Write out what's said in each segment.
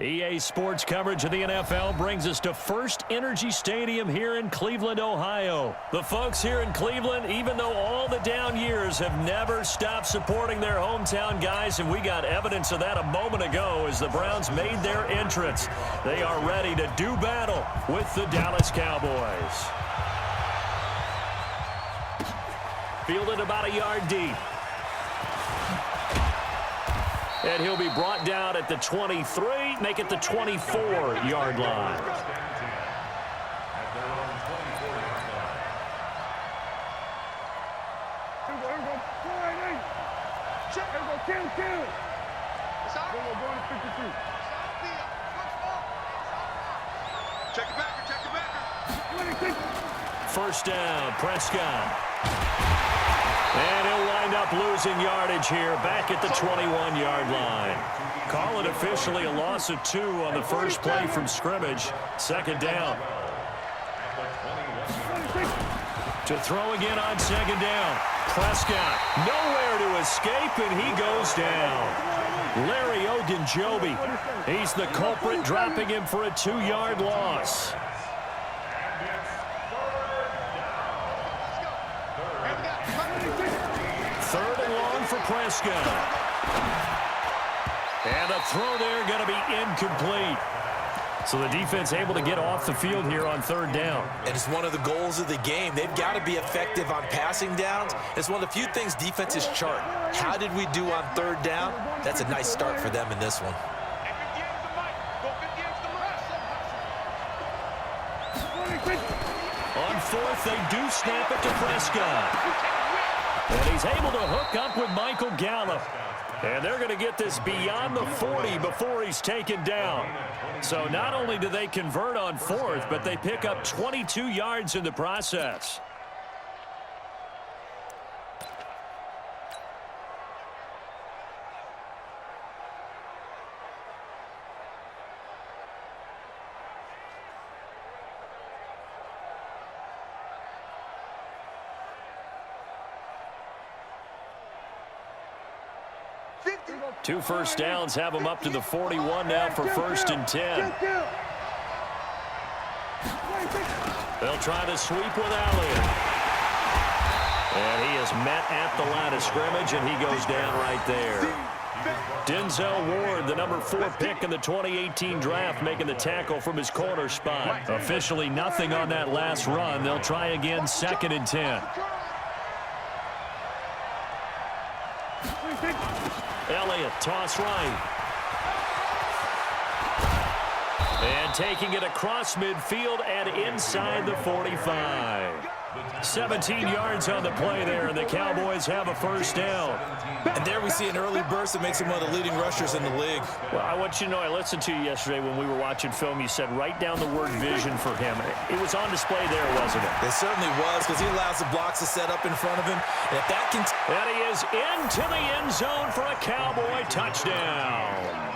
EA Sports coverage of the NFL brings us to First Energy Stadium here in Cleveland, Ohio. The folks here in Cleveland, even though all the down years, have never stopped supporting their hometown guys, and we got evidence of that a moment ago as the Browns made their entrance. They are ready to do battle with the Dallas Cowboys. Fielded about a yard deep. And he'll be brought down at the 23, make it the 24-yard line. Check it back. First down, Prescott. And he'll wind up losing yardage here, back at the 21-yard line. Call it officially a loss of 2 on the first play from scrimmage. Second down. To throw again on second down. Prescott nowhere to escape, and he goes down. Larry Ogunjobi, he's the culprit, dropping him for a 2-yard loss. Third and long for Prescott. And the throw there going to be incomplete. So the defense able to get off the field here on third down. And it's one of the goals of the game. They've got to be effective on passing downs. It's one of the few things defenses chart. How did we do on third down? That's a nice start for them in this one. On fourth, they do snap it to Prescott. And he's able to hook up with Michael Gallup. And they're going to get this beyond the 40 before he's taken down. So not only do they convert on fourth, but they pick up 22 yards in the process. Two first downs have them up to the 41 now for first and 10. They'll try to sweep with Elliott. And he is met at the line of scrimmage, and he goes down right there. Denzel Ward, the number 4 pick in the 2018 draft, making the tackle from his corner spot. Officially nothing on that last run. They'll try again, second and 10. Elliott, toss right. And taking it across midfield and inside the 45. 17 yards on the play there, and the Cowboys have a first down. And there we see an early burst that makes him one of the leading rushers in the league. Well, I want you to know, I listened to you yesterday when we were watching film. You said write down the word vision for him. It was on display there, wasn't it? It certainly was, because he allows the blocks to set up in front of him. And if that can... And he is into the end zone for a Cowboy touchdown.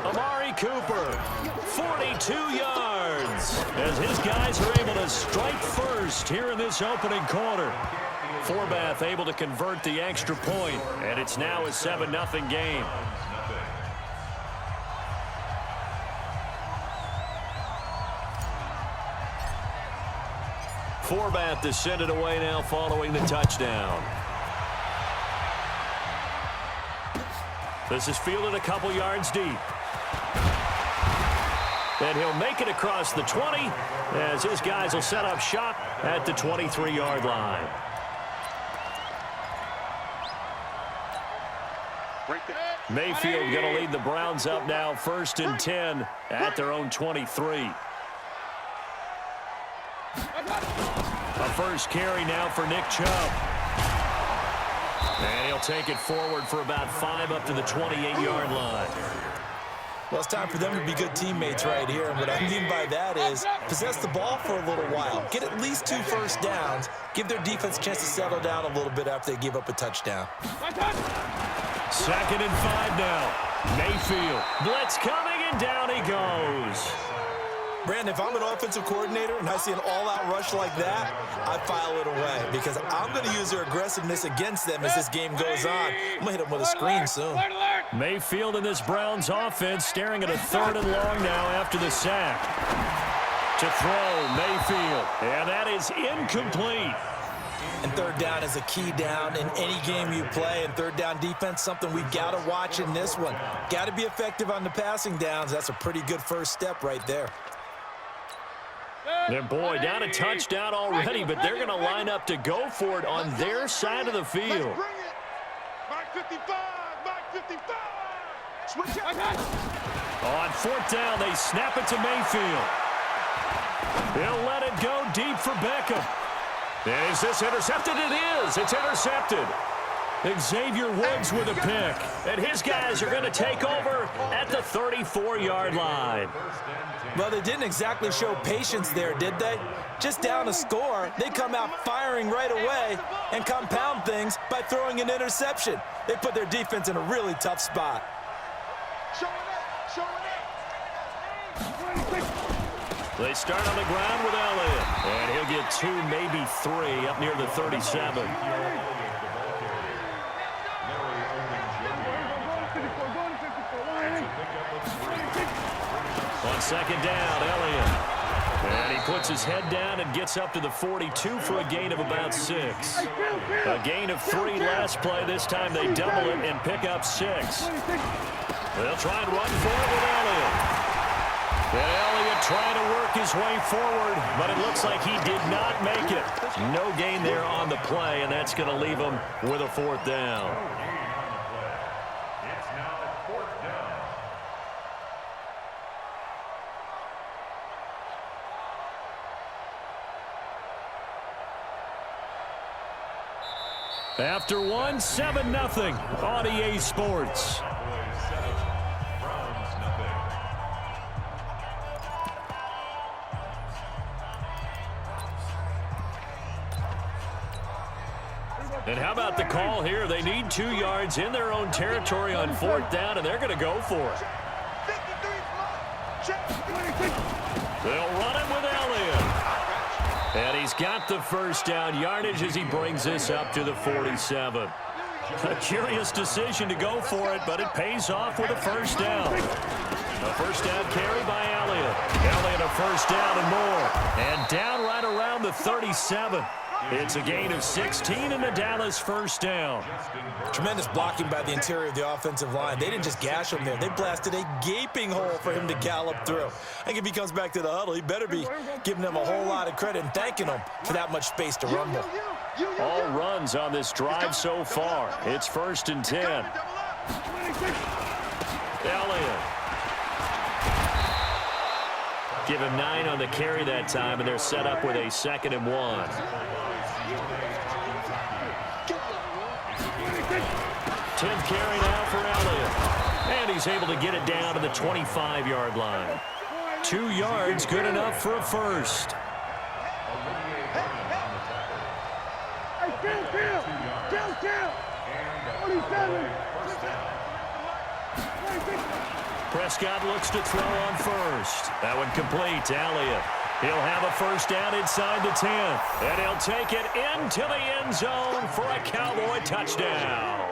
Amari Cooper, 42 yards, as his guys are able to strike first here in this opening quarter. Forbath able to convert the extra point, and it's now a 7-0 game. Forbath to send it away now following the touchdown. This is fielded a couple yards deep. And he'll make it across the 20 as his guys will set up shop at the 23-yard line. Mayfield going to lead the Browns up now, first and 10 at their own 23. A first carry now for Nick Chubb. And he'll take it forward for about 5 up to the 28-yard line. Well, it's time for them to be good teammates right here. And what I mean by that is possess the ball for a little while. Get at least 2 first downs. Give their defense a chance to settle down a little bit after they give up a touchdown. Second and 5 now. Mayfield. Blitz coming, and down he goes. Brandon, if I'm an offensive coordinator and I see an all-out rush like that, I file it away because I'm going to use their aggressiveness against them as this game goes on. I'm going to hit them with a screen soon. Mayfield in this Browns offense staring at a 3rd and long now after the sack. To throw, Mayfield, and that is incomplete. And 3rd down is a key down in any game you play. And 3rd down defense, something we've got to watch in this one. Got to be effective on the passing downs. That's a pretty good first step right there. And boy, down a touchdown already, but they're going to line up to go for it on their side of the field. Mark 55, Mark 55. Switch out. On 4th down, they snap it to Mayfield. He'll let it go deep for Beckham. Is this intercepted? It is. It's intercepted. Xavier Woods with a pick. And his guys are going to take over at the 34-yard line. Well, they didn't exactly show patience there, did they? Just down a score, they come out firing right away and compound things by throwing an interception. They put their defense in a really tough spot. They start on the ground with Elliott. And he'll get 2, maybe 3 up near the 37. On 2nd down, Elliott. And he puts his head down and gets up to the 42 for a gain of about 6. A gain of 3 last play. This time they double it and pick up 6. They'll try and run for it with Elliott. And Elliott trying to work his way forward, but it looks like he did not make it. No gain there on the play, and that's going to leave him with a 4th down. It's now 4th down. After 1, 7-0 on EA Sports. And how about the call here? They need 2 yards in their own territory on 4th down, and they're going to go for it. They'll run it with Elliott. And he's got the 1st down yardage as he brings this up to the 47. A curious decision to go for it, but it pays off with a 1st down. A 1st down carry by Elliott. Elliott a 1st down and more. And down right around the 37. It's a gain of 16 and a Dallas 1st down. Tremendous blocking by the interior of the offensive line. They didn't just gash him there. They blasted a gaping hole for him to gallop through. I think if he comes back to the huddle, he better be giving them a whole lot of credit and thanking them for that much space to rumble. All runs on this drive so far. It's 1st and 10. Elliott. Give him 9 on the carry that time, and they're set up with a 2nd and 1. 10th carry now for Elliott. And he's able to get it down to the 25-yard line. 2 yards, good enough for a 1st. Prescott looks to throw on 1st. That one complete to Elliott. He'll have a 1st down inside the 10. And he'll take it into the end zone for a Cowboy touchdown.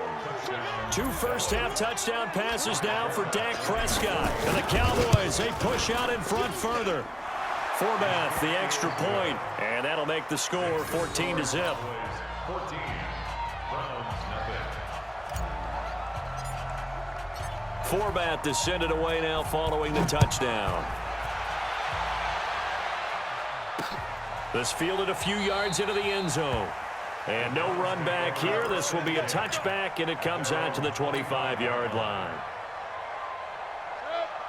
2 first-half touchdown passes now for Dak Prescott. And the Cowboys, they push out in front further. Forbath, the extra point. And that'll make the score 14-0. 14. Forbath to send it away now following the touchdown. This fielded a few yards into the end zone. And no run back here. This will be a touchback, and it comes out to the 25-yard line.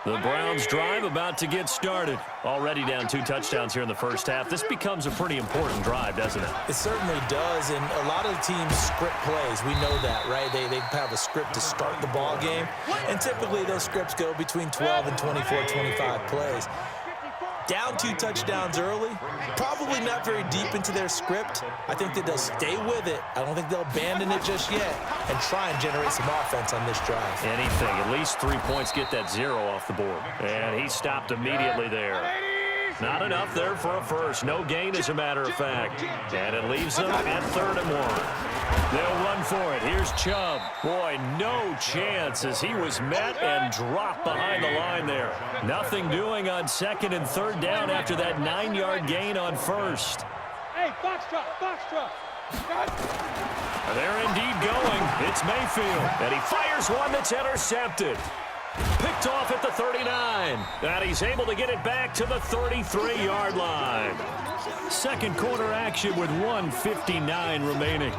The Browns drive about to get started. Already down 2 touchdowns here in the 1st half. This becomes a pretty important drive, doesn't it? It certainly does, and a lot of the teams script plays. We know that, right? They have a script to start the ball game, and typically those scripts go between 12 and 24, 25 plays. Down 2 touchdowns early, probably not very deep into their script. I think that they'll stay with it. I don't think they'll abandon it just yet and try and generate some offense on this drive. Anything, at least 3 points, get that 0 off the board. And he stopped immediately there. Not enough there for a first. No gain, as a matter of fact. And it leaves them at 3rd and 1. They'll run for it. Here's Chubb. Boy, no chance as he was met and dropped behind the line there. Nothing doing on 2nd and 3rd down after that 9-yard gain on 1st. Hey, box truck. They're indeed going. It's Mayfield. And he fires one that's intercepted. Picked off at the 39. And he's able to get it back to the 33-yard line. Second quarter action with 1:59 remaining.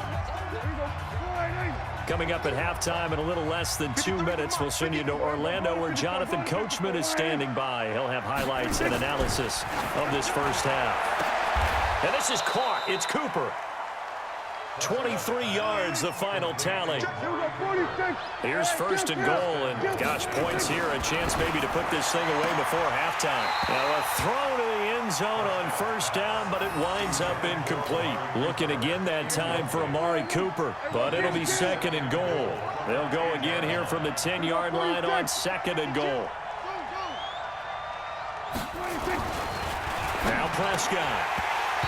Coming up at halftime in a little less than 2 minutes, we'll send you to Orlando where Jonathan Coachman is standing by. He'll have highlights and analysis of this first half. And this is caught. It's Cooper. 23 yards, the final tally. Here's 1st and goal, and gosh, points here, a chance maybe to put this thing away before halftime. Now a throw to the end zone on 1st down, but it winds up incomplete. Looking again that time for Amari Cooper, but it'll be 2nd and goal. They'll go again here from the 10-yard line on 2nd and goal. Now Prescott,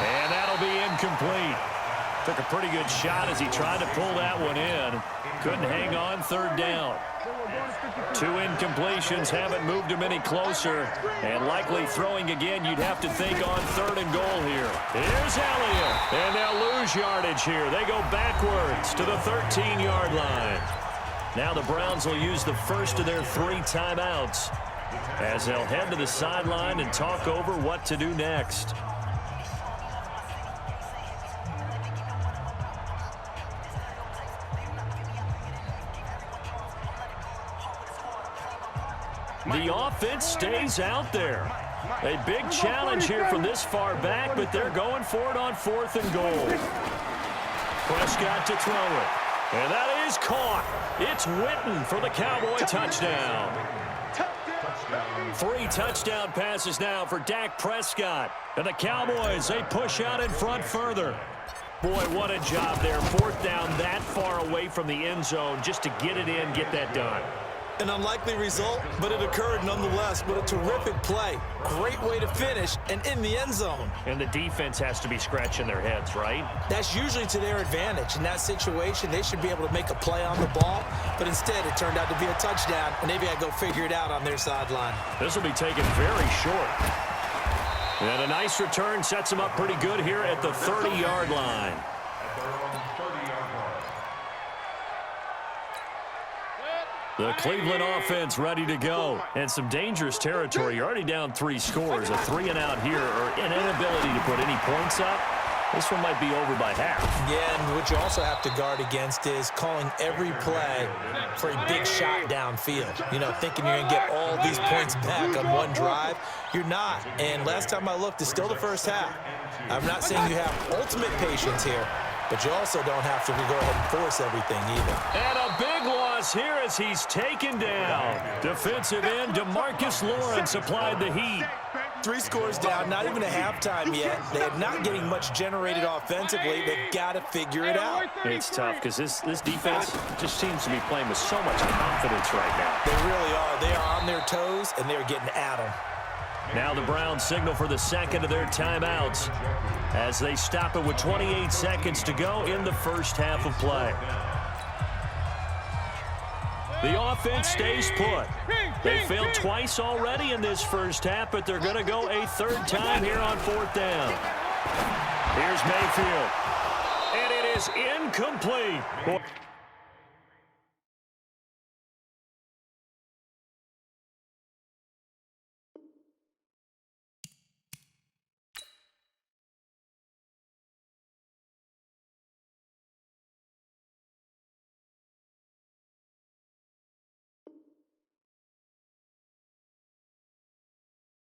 and that'll be incomplete. Took a pretty good shot as he tried to pull that one in. Couldn't hang on 3rd down. 2 incompletions haven't moved him any closer. And likely throwing again, you'd have to think on 3rd and goal here. Here's Elliott. And they'll lose yardage here. They go backwards to the 13-yard line. Now the Browns will use the first of their 3 timeouts as they'll head to the sideline and talk over what to do next. The offense stays out there. A big challenge here from this far back, but they're going for it on 4th and goal. Prescott to throw it. And that is caught. It's Witten for the Cowboy touchdown. 3 touchdown passes now for Dak Prescott. And the Cowboys, they push out in front further. Boy, what a job there. 4th down that far away from the end zone just to get it in, get that done. An unlikely result, but it occurred nonetheless. But a terrific play. Great way to finish and in the end zone. And the defense has to be scratching their heads, right? That's usually to their advantage. In that situation, they should be able to make a play on the ball. But instead, it turned out to be a touchdown. And they've got to go figure it out on their sideline. This will be taken very short. And a nice return sets them up pretty good here at the 30-yard line. The Cleveland offense ready to go. And some dangerous territory. You're already down 3 scores. A 3-and-out here or an inability to put any points up. This one might be over by half. Yeah, and what you also have to guard against is calling every play for a big shot downfield. You know, thinking you're going to get all these points back on one drive. You're not. And last time I looked, it's still the first half. I'm not saying you have ultimate patience here, but you also don't have to go ahead and force everything either. And a big loss here as he's taken down. Defensive end DeMarcus Lawrence applied the heat. 3 scores down, not even a halftime yet. They're not getting much generated offensively. They've got to figure it out. It's tough because this defense just seems to be playing with so much confidence right now. They really are. They are on their toes, and they're getting at them. Now the Browns signal for the second of their timeouts as they stop it with 28 seconds to go in the first half of play. The offense stays put. They failed twice already in this first half, but they're going to go a 3rd time here on 4th down. Here's Mayfield. And it is incomplete.